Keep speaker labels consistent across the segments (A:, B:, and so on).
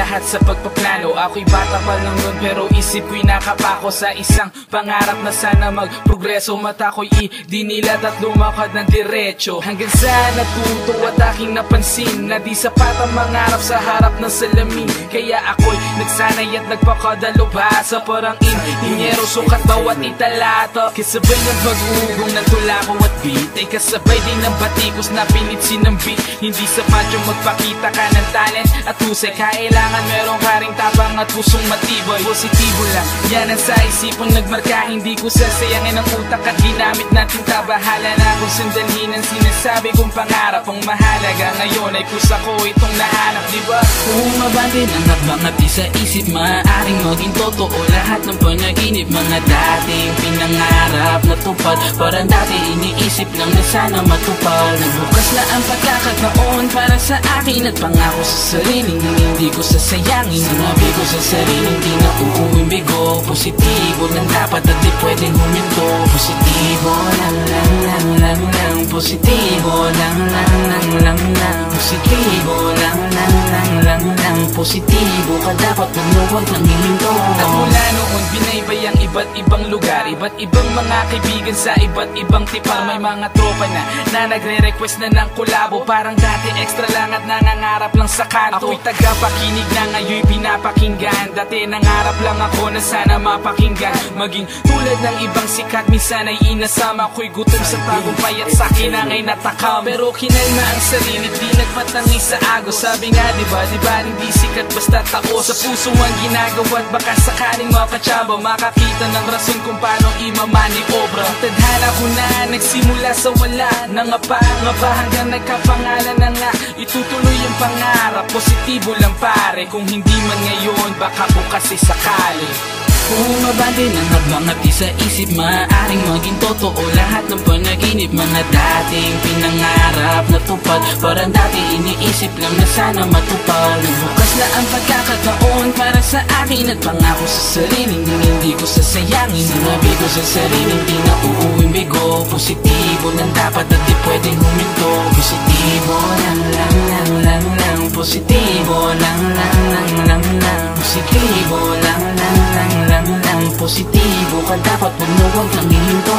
A: lahat sa pagpaplano. Ako'y bata pa lang nun pero isip ko'y nakapako sa isang pangarap na sana magprogreso. Mata ko'y idinilat at lumakad ng diretso hanggang sa natuto at aking napansin na di sapat ang mangarap sa harap ng salamin. Kaya ako'y nagsanay at nagpakadalo pa sa parang inhinyero, sukat bawat italata. Kasabay ng pag-ugong ng tulako at beat ay kasabay din ng batikos na pinitsin ng beat. Hindi sapat yung magpakita ka ng talent at husay, kailangan meron ka ring tapang at pusong matibay. Positibo lang, yan ang sa isipong nagmarka. Hindi ko sasayangin ang utak at ginamit natin tabahala na kung sandalhin ang sinasabi kong pangarap. Ang mahalaga ngayon ay pusa ko itong nahanap, diba? Umabandin ang hakbang at di sa isip maaaring maging totoo lahat ng panaginip. Mga dating pinangarap na tupad, parang dati iniisip lang na sana matupad. Nagbukas na ang pagkakataon para sa akin at pangako sa sariling hindi ko sasayangin. Sinabi ko sa sariling di na uuwing bigo. Positibo lang dapat at di pwedeng huminto. Positibo lang lang lang lang lang. Positibo lang lang lang lang lang. Positibo lang lang lang lang lang. Positibo ka dapat huwag nang hihinto. At mula noon binaybay ang iba't ibang lugar, iba't ibang mga kaibigan sa iba't ibang tipar. May mga tropa na nagre-request na ng kolabo. Parang dati extra lang at nangangarap lang sa kanto. Ako'y tagapakinig na ngayon'y pinapakinggan. Dati nangarap lang ako na sana mapakinggan. Maging tulad ng ibang sikat, minsan ay inasama ko'y gutom sa tagumpay at sa'kin ang ay natakam. Pero kinalma ang sarili, di nagpatangi sa agos. Sabi nga diba hindi sikat basta tao. Sa puso ang ginagawa at baka sakaling mapatsamba. Makakita ng rason kung paano imamaniobra. Ang tadhana ko na nagsimula sa wala. Nangapa hanggang nagkapangalan na nga. Itutuloy ang pangarap, positibo lang pare. Kung hindi man ngayon, baka bukas ay sakali. Umabandin ang habang at di sa isip maaaring maging totoo lahat ng panaginip. Mga dating pinangarap na tupad, parang dati iniisip lang na sana matupad. Nagbukas na ang pagkakataon para sa akin at pangako sa sariling hindi ko sasayangin. Sinabi ko sa sariling di na uuwing bigo. Positibo lang dapat at di pwedeng huminto. Positibo lang lang lang lang lang. Positibo lang lang lang lang lang. Positibo lang lang lang lang lang. Positibo ka dapat huwag nang hihinto.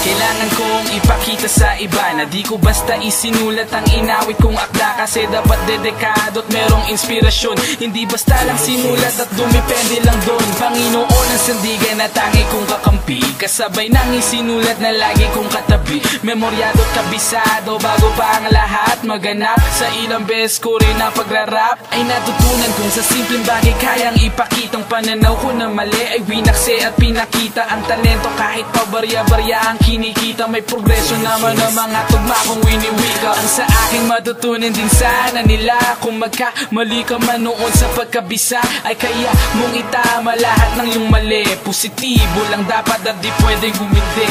A: Kailangan kong ipakita sa iba na di ko basta isinulat ang inawit kong akda. Kasi dapat dedikado at merong inspirasyon. Hindi basta lang sinulat at dumipende lang doon. Panginoon ang sandigan na tangi kong kakampi. Kasabay nang isinulat na lagi kong katabi. Memoryado at kabisado bago pa ang lahat maganap. Sa ilang beses ko rin na pagrarap ay natutunan kung sa simpleng bagay kayang ipakitang pananaw ko na mali ay winakse at pinakita ang talento. Kahit pa barya-barya ang kinikita, may progreso naman ang mga tugma kong winiwika. Ang sa akin matutunan din sana nila. Kung magkamali ka man noon sa pagkabisa ay kaya mong itama lahat ng iyong mali. Positibo lang dapat at di pwedeng humindi.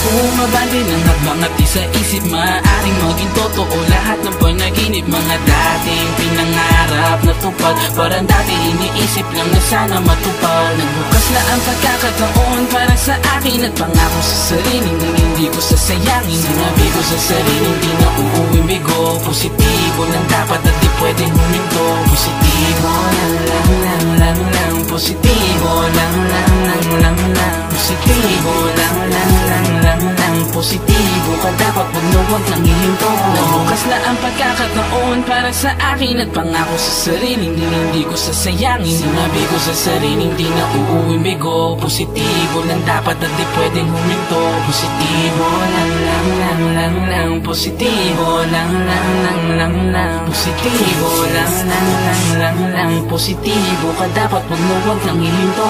A: Umabandin ang habang at di sa isip maaaring maging totoo lahat ng panaginip. Mga dating pinangarap na tupad, parang dati iniisip lang na sana matupad. Nagbukas na ang pagkakataon para sa akin at pangako sa sariling hindi ko sasayangin. Sinabi ko sa sariling di na uuwing bigo. Positibo lang dapat at di pwedeng huminto. Positibo lang lang lang lang lang. Positibo lang lang lang lang lang. Positibo lang lang lang lang lang. Positibo ka dapat huwag nang hihinto. Nagbukas na ang pagkakataon para sa akin at pangako sa sariling hindi ko sasayangin. Sinabi ko sa sariling di na uuwing bigo. Positibo lang dapat at di pwedeng huminto. Positibo lang lang lang lang lang. Positibo lang lang lang lang lang. Positibo lang lang lang lang lang. Positibo ka dapat huwag nang hihinto.